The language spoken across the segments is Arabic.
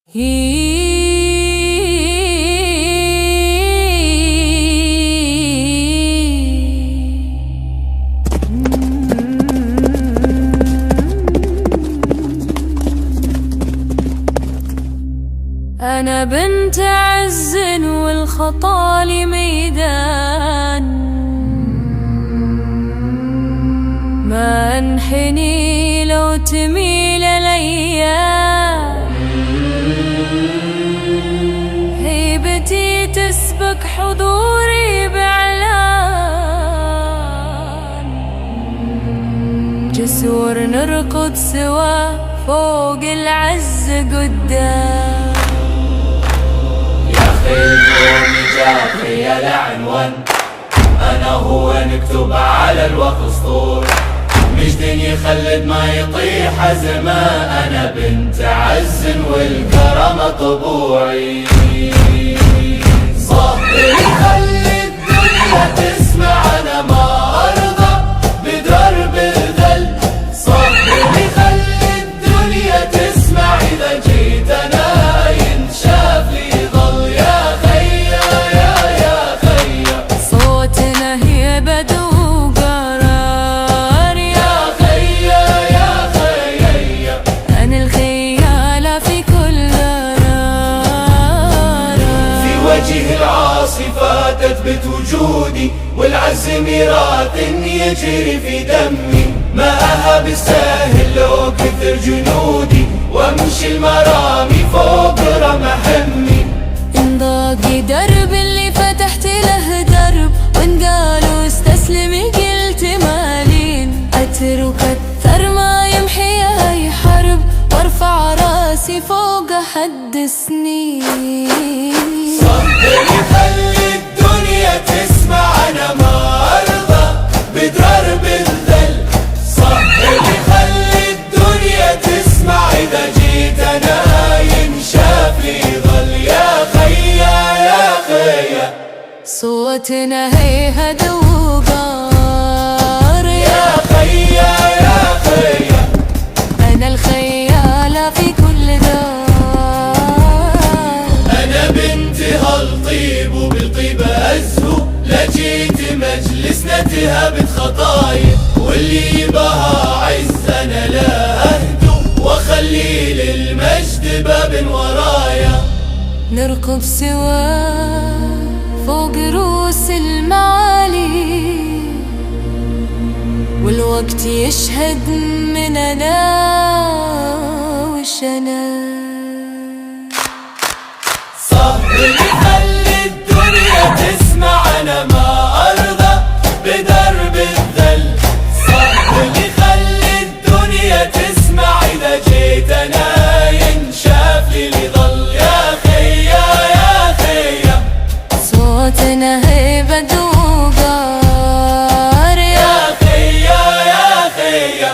أنا بنت عز والخطا لي ميدان، ما انحني لو تميل الأيام، هيبتي تسبق حضوري بإعلان، جسور نرقد سوا فوق العز قدام. اليوم جافي العنوان، أنا هو نكتب على الوقت سطور، مجد يخلد ما يطيح زمان. أنا بنت عز والكرم طبوعي، صهري خلي الدنيا تسمع. أنا ما أرضى بدرب الذل، صهري خلي الدنيا تسمع. إذا جيت أنا ينشاف لي تثبت وجودي، والعز ميراث يجري في دمي. ما أهب الساهل لو كثر جنودي، وامشي المرامي فوق رمح همي. إن ضاقي درب اللي فتحت له درب، وإن قالوا استسلمي قلت مالين. أترك الثر ما يمحي أي حرب، وارفع راسي فوق حد سنين. صهري خلي الدنيا تسمع. أنا ما أرضى بدرب الذل، صهري خلي الدنيا تسمع. إذا جيت أنا ينشاف لي ظل. يا خيا يا خيا صوتنا هيهد وقار. يا خيا يا خيا أنا الخيالة في كل دار. أنا بنت هالطيب وبالطيب أزهو، لجيت مجلسنا تهبت خطايا. واللي يبها عز أنا لا أهدو، وأخلي للمجد باب ورايا. نرقب سوا فوق رؤوس المعالي، والوقت يشهد مننا وشنا. صهري خلي الدنيا تسمع. أنا ما أرضى بدرب الذل، صهري خلي الدنيا تسمع. إذا جيت أنا ينشاف لي ظل. يا خيا يا خيا صوتنا هيبة وقار. يا خيا يا خيا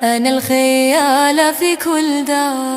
أنا الخيالة في كل دار.